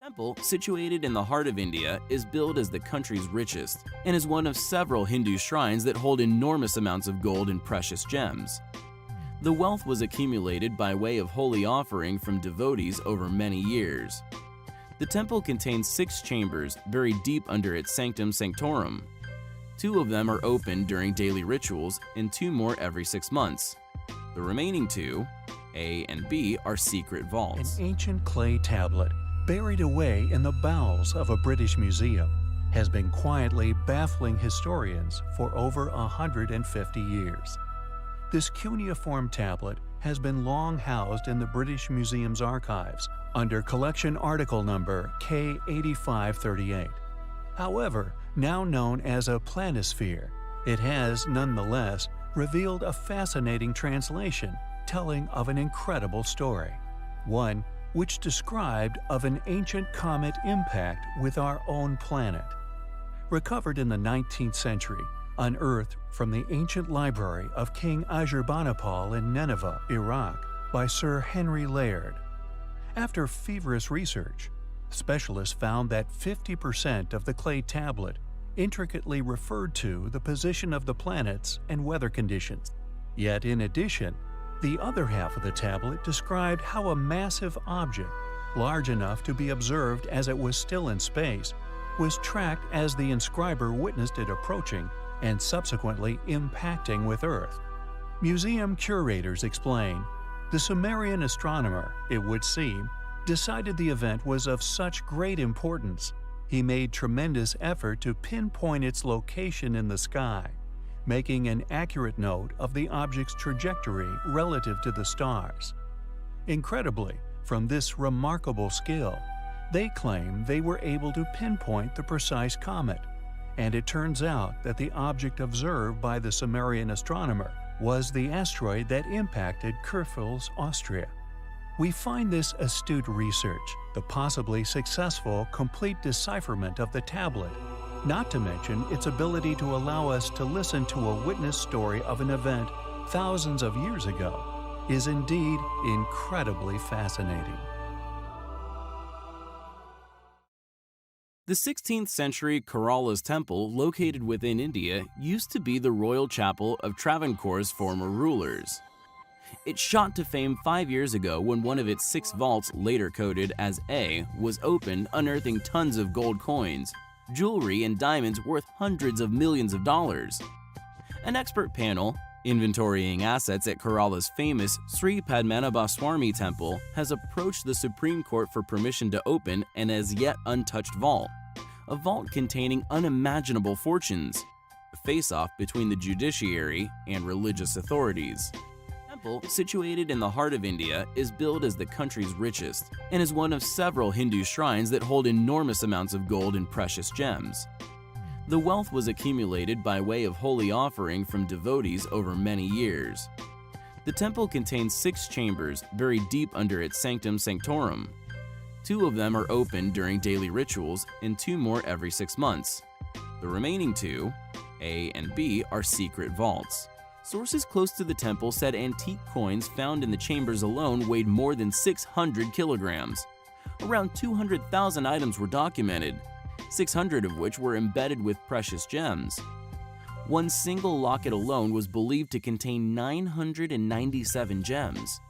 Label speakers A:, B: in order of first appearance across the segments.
A: Temple, situated in the heart of India, is billed as the country's richest and is one of several Hindu shrines that hold enormous amounts of gold and precious gems. The wealth was accumulated by way of holy offering from devotees over many years. The temple contains 6 chambers buried deep under its sanctum sanctorum. 2 of them are open during daily rituals and 2 more every 6 months. The remaining 2, A and B, are secret vaults.
B: An ancient clay tablet buried away in the bowels of a British museum has been quietly baffling historians for over 150 years. This cuneiform tablet has been long housed in the British Museum's archives under collection article number K8538. However, now known as a planisphere, it has nonetheless revealed a fascinating translation telling of an incredible story, one which described of an ancient comet impact with our own planet. Recovered in the 19th century, unearthed from the ancient library of King Ashurbanipal in Nineveh, Iraq, by Sir Henry Laird. After feverish research, specialists found that 50% of the clay tablet intricately referred to the position of the planets and weather conditions. Yet in addition, the other half of the tablet described how a massive object, large enough to be observed as it was still in space, was tracked as the inscriber witnessed it approaching and subsequently impacting with Earth. Museum curators explain, the Sumerian astronomer, it would seem, decided the event was of such great importance, he made tremendous effort to pinpoint its location in the sky, making an accurate note of the object's trajectory relative to the stars. Incredibly, from this remarkable skill, they claim they were able to pinpoint the precise comet, and it turns out that the object observed by the Sumerian astronomer was the asteroid that impacted Kurfürst, Austria. We find this astute research, the possibly successful complete decipherment of the tablet, not to mention its ability to allow us to listen to a witness story of an event thousands of years ago, is indeed incredibly fascinating.
A: The 16th century Kerala's temple, located within India, used to be the royal chapel of Travancore's former rulers. It shot to fame 5 years ago when one of its 6 vaults, later coded as A, was opened, unearthing tons of gold coins, jewelry, and diamonds worth hundreds of millions of dollars. An expert panel, inventorying assets at Kerala's famous Sri Padmanabhaswamy temple, has approached the Supreme Court for permission to open an as yet untouched vault, a vault containing unimaginable fortunes, a face-off between the judiciary and religious authorities. The temple, situated in the heart of India, is billed as the country's richest and is one of several Hindu shrines that hold enormous amounts of gold and precious gems. The wealth was accumulated by way of holy offering from devotees over many years. The temple contains 6 chambers buried deep under its sanctum sanctorum. 2 of them are open during daily rituals and 2 more every 6 months. The remaining 2, A and B, are secret vaults. Sources close to the temple said antique coins found in the chambers alone weighed more than 600 kilograms. Around 200,000 items were documented, 600 of which were embedded with precious gems. One single locket alone was believed to contain 997 gems.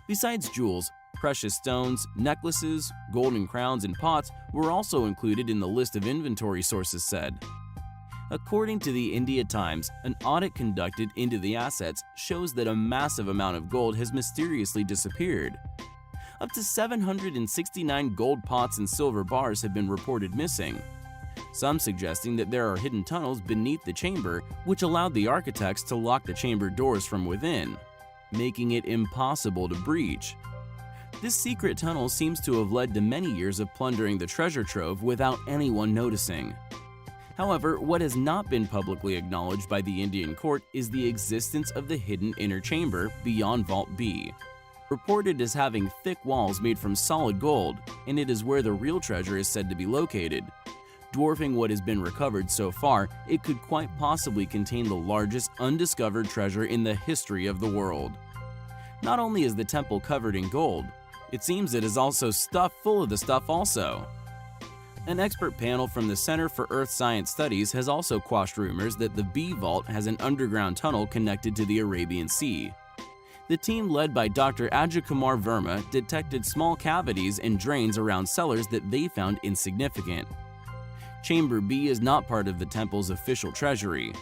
A: Besides jewels, precious stones, necklaces, golden crowns, and pots were also included in the list of inventory, sources said. According to the India Times, an audit conducted into the assets shows that a massive amount of gold has mysteriously disappeared. Up to 769 gold pots and silver bars have been reported missing, some suggesting that there are hidden tunnels beneath the chamber which allowed the architects to lock the chamber doors from within, making it impossible to breach. This secret tunnel seems to have led to many years of plundering the treasure trove without anyone noticing. However, what has not been publicly acknowledged by the Indian court is the existence of the hidden inner chamber beyond Vault B, reported as having thick walls made from solid gold, and it is where the real treasure is said to be located. Dwarfing what has been recovered so far, it could quite possibly contain the largest undiscovered treasure in the history of the world. Not only is the temple covered in gold, It seems it is also stuffed full of the stuff also. An expert panel from the Center for Earth Science Studies has also quashed rumors that the B Vault has an underground tunnel connected to the Arabian Sea. The team led by Dr. Ajay Verma detected small cavities and drains around cellars that they found insignificant. Chamber B is not part of the temple's official treasury.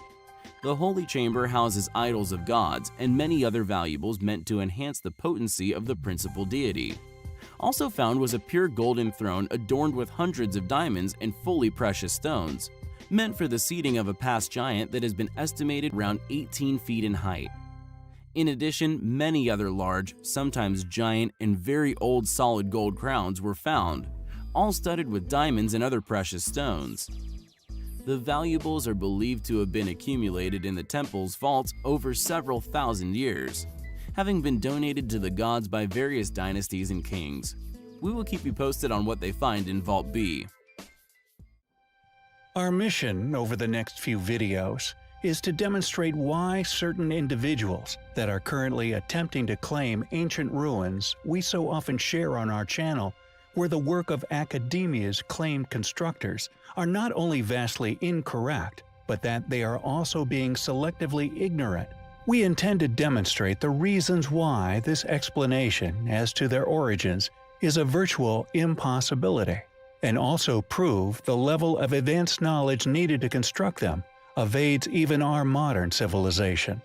A: The Holy Chamber houses idols of gods and many other valuables meant to enhance the potency of the principal deity. Also found was a pure golden throne adorned with hundreds of diamonds and fully precious stones, meant for the seating of a past giant that has been estimated around 18 feet in height. In addition, many other large, sometimes giant, and very old solid gold crowns were found, all studded with diamonds and other precious stones. The valuables are believed to have been accumulated in the temple's vaults over several thousand years, having been donated to the gods by various dynasties and kings. We will keep you posted on what they find in Vault B.
B: Our mission over the next few videos is to demonstrate why certain individuals that are currently attempting to claim ancient ruins we so often share on our channel, where the work of academia's claimed constructors, are not only vastly incorrect, but that they are also being selectively ignorant. We intend to demonstrate the reasons why this explanation as to their origins is a virtual impossibility, and also prove the level of advanced knowledge needed to construct them evades even our modern civilization.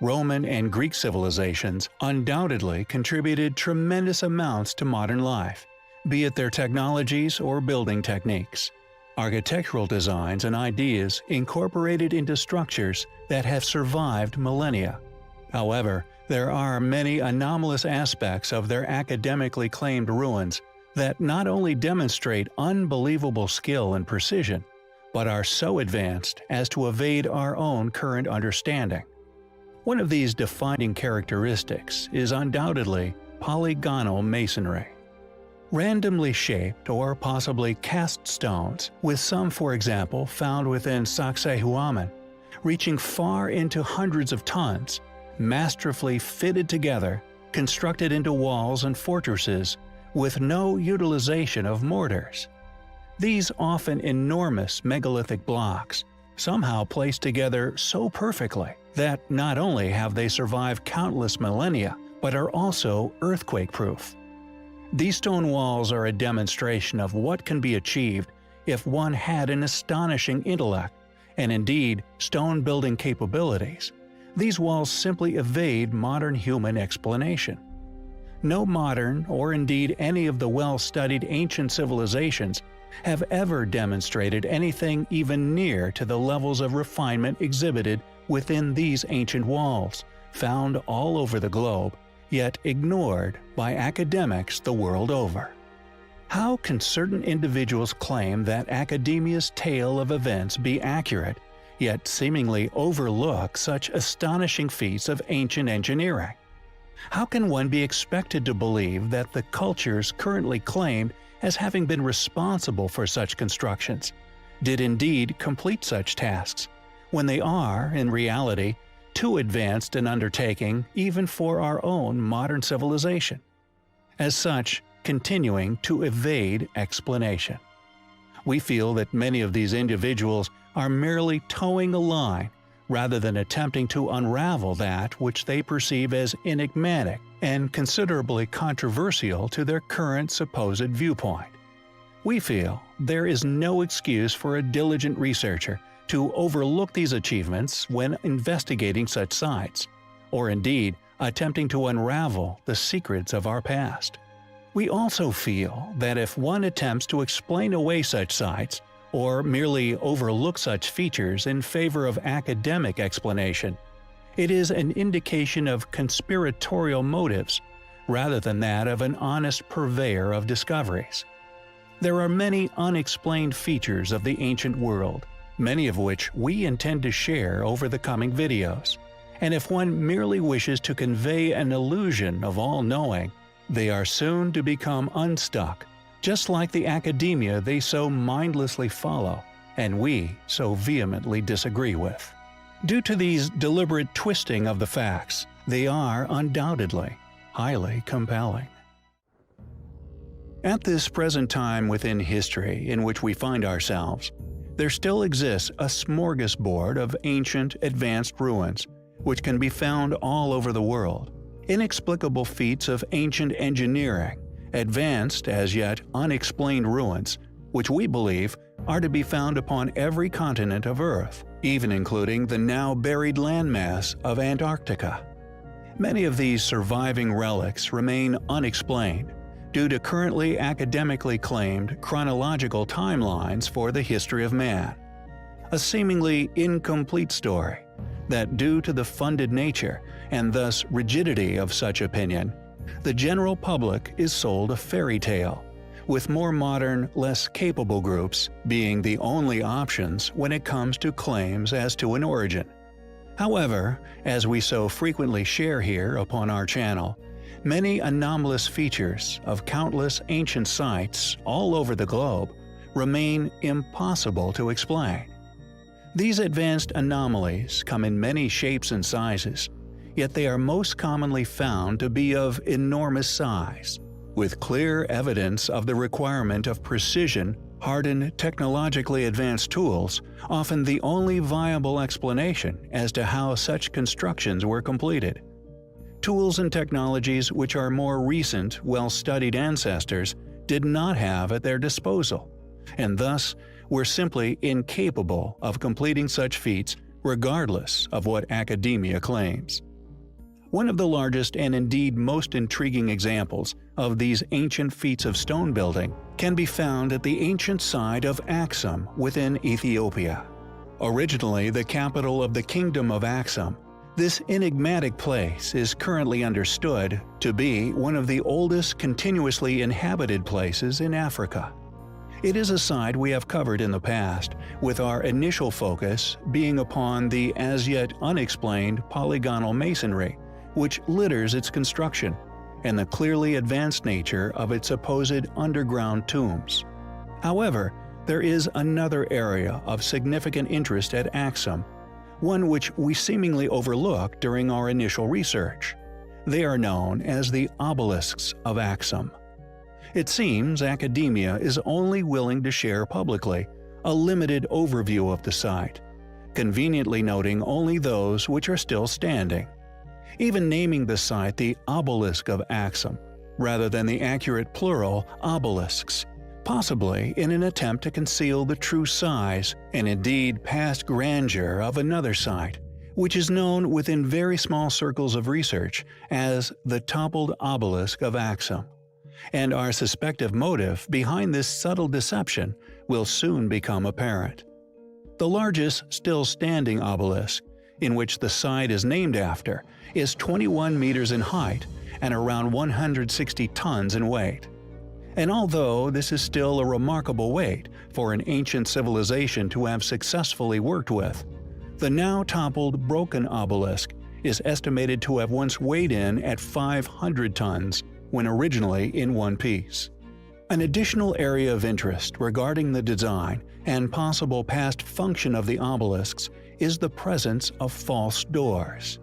B: Roman and Greek civilizations undoubtedly contributed tremendous amounts to modern life, be it their technologies or building techniques, architectural designs and ideas incorporated into structures that have survived millennia. However, there are many anomalous aspects of their academically claimed ruins that not only demonstrate unbelievable skill and precision, but are so advanced as to evade our own current understanding. One of these defining characteristics is undoubtedly polygonal masonry. Randomly shaped or possibly cast stones, with some, for example, found within Sacsayhuaman, reaching far into hundreds of tons, masterfully fitted together, constructed into walls and fortresses, with no utilization of mortars. These often enormous megalithic blocks, somehow placed together so perfectly that not only have they survived countless millennia, but are also earthquake-proof. These stone walls are a demonstration of what can be achieved if one had an astonishing intellect, and indeed stone-building capabilities. These walls simply evade modern human explanation. No modern, or indeed any of the well-studied ancient civilizations, have ever demonstrated anything even near to the levels of refinement exhibited within these ancient walls, found all over the globe, yet ignored by academics the world over. How can certain individuals claim that academia's tale of events be accurate, yet seemingly overlook such astonishing feats of ancient engineering? How can one be expected to believe that the cultures currently claimed as having been responsible for such constructions did indeed complete such tasks, when they are, in reality, too advanced an undertaking even for our own modern civilization? As such, continuing to evade explanation. We feel that many of these individuals are merely towing a line rather than attempting to unravel that which they perceive as enigmatic and considerably controversial to their current supposed viewpoint. We feel there is no excuse for a diligent researcher to overlook these achievements when investigating such sites, or indeed attempting to unravel the secrets of our past. We also feel that if one attempts to explain away such sites, or merely overlook such features in favor of academic explanation, it is an indication of conspiratorial motives rather than that of an honest purveyor of discoveries. There are many unexplained features of the ancient world, many of which we intend to share over the coming videos, and if one merely wishes to convey an illusion of all-knowing, they are soon to become unstuck, just like the academia they so mindlessly follow, and we so vehemently disagree with. Due to these deliberate twisting of the facts, they are undoubtedly highly compelling. At this present time within history in which we find ourselves, there still exists a smorgasbord of ancient, advanced ruins, which can be found all over the world. Inexplicable feats of ancient engineering, advanced as yet unexplained ruins, which we believe are to be found upon every continent of Earth, even including the now buried landmass of Antarctica. Many of these surviving relics remain unexplained due to currently academically claimed chronological timelines for the history of man. A seemingly incomplete story that, due to the funded nature and thus rigidity of such opinion, the general public is sold a fairy tale, with more modern, less capable groups being the only options when it comes to claims as to an origin. However, as we so frequently share here upon our channel, many anomalous features of countless ancient sites all over the globe remain impossible to explain. These advanced anomalies come in many shapes and sizes, yet they are most commonly found to be of enormous size, with clear evidence of the requirement of precision, hardened, technologically advanced tools, often the only viable explanation as to how such constructions were completed. Tools and technologies which our more recent, well-studied ancestors did not have at their disposal, and thus were simply incapable of completing such feats regardless of what academia claims. One of the largest and indeed most intriguing examples of these ancient feats of stone building can be found at the ancient site of Axum within Ethiopia. Originally the capital of the Kingdom of Axum, this enigmatic place is currently understood to be one of the oldest continuously inhabited places in Africa. It is a site we have covered in the past, with our initial focus being upon the as yet unexplained polygonal masonry, which litters its construction, and the clearly advanced nature of its supposed underground tombs. However, there is another area of significant interest at Axum, one which we seemingly overlooked during our initial research. They are known as the obelisks of Axum. It seems academia is only willing to share publicly a limited overview of the site, conveniently noting only those which are still standing, even naming the site the obelisk of Axum, rather than the accurate plural obelisks, possibly in an attempt to conceal the true size and indeed past grandeur of another site, which is known within very small circles of research as the toppled obelisk of Axum. And our suspected motive behind this subtle deception will soon become apparent. The largest still standing obelisk, in which the site is named after, is 21 meters in height and around 160 tons in weight. And although this is still a remarkable weight for an ancient civilization to have successfully worked with, the now toppled broken obelisk is estimated to have once weighed in at 500 tons when originally in one piece. An additional area of interest regarding the design and possible past function of the obelisks is the presence of false doors.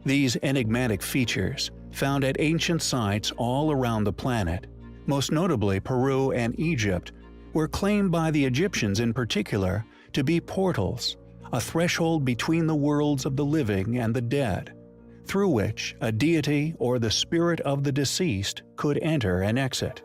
B: These enigmatic features, found at ancient sites all around the planet, most notably Peru and Egypt, were claimed by the Egyptians in particular to be portals, a threshold between the worlds of the living and the dead, through which a deity or the spirit of the deceased could enter and exit.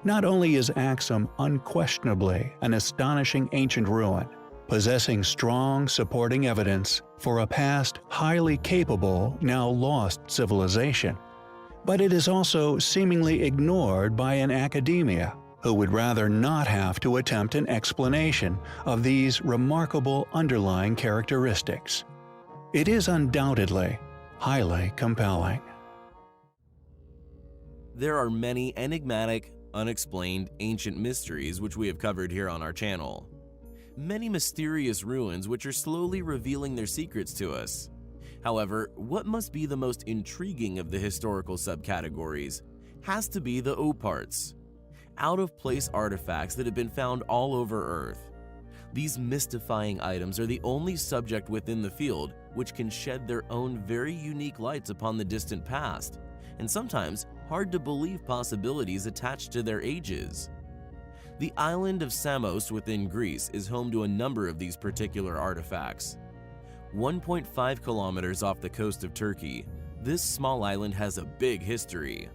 B: Not only is Axum unquestionably an astonishing ancient ruin, possessing strong supporting evidence for a past highly capable, now lost civilization, but it is also seemingly ignored by an academia who would rather not have to attempt an explanation of these remarkable underlying characteristics. It is undoubtedly highly compelling.
A: There are many enigmatic, unexplained ancient mysteries which we have covered here on our channel. Many mysterious ruins which are slowly revealing their secrets to us. However, what must be the most intriguing of the historical subcategories has to be the O parts, out-of-place artifacts that have been found all over Earth. These mystifying items are the only subject within the field which can shed their own very unique lights upon the distant past, and sometimes hard-to-believe possibilities attached to their ages. The island of Samos within Greece is home to a number of these particular artifacts. 1.5 kilometers off the coast of Turkey, this small island has a big history.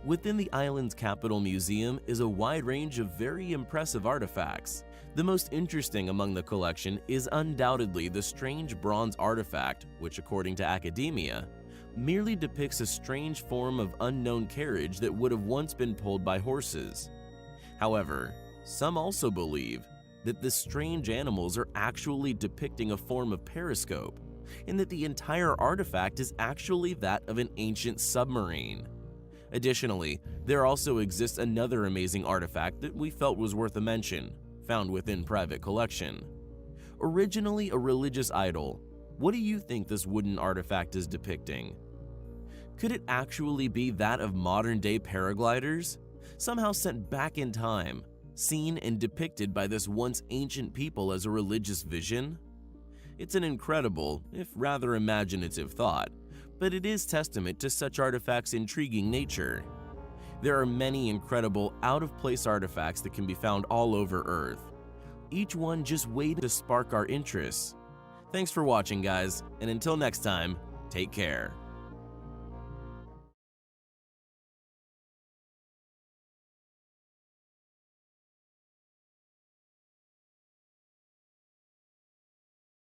A: Within the island's capital museum is a wide range of very impressive artifacts. The most interesting among the collection is undoubtedly the strange bronze artifact, which according to academia, merely depicts a strange form of unknown carriage that would have once been pulled by horses. However, some also believe that the strange animals are actually depicting a form of periscope, and that the entire artifact is actually that of an ancient submarine. Additionally, there also exists another amazing artifact that we felt was worth a mention, found within private collection. Originally a religious idol, what do you think this wooden artifact is depicting? Could it actually be that of modern-day paragliders, somehow sent back in time, seen and depicted by this once ancient people as a religious vision? It's an incredible, if rather imaginative thought, but it is testament to such artifacts' intriguing nature. There are many incredible out-of-place artifacts that can be found all over Earth, each one just waiting to spark our interest. Thanks for watching, guys, and until next time, take care.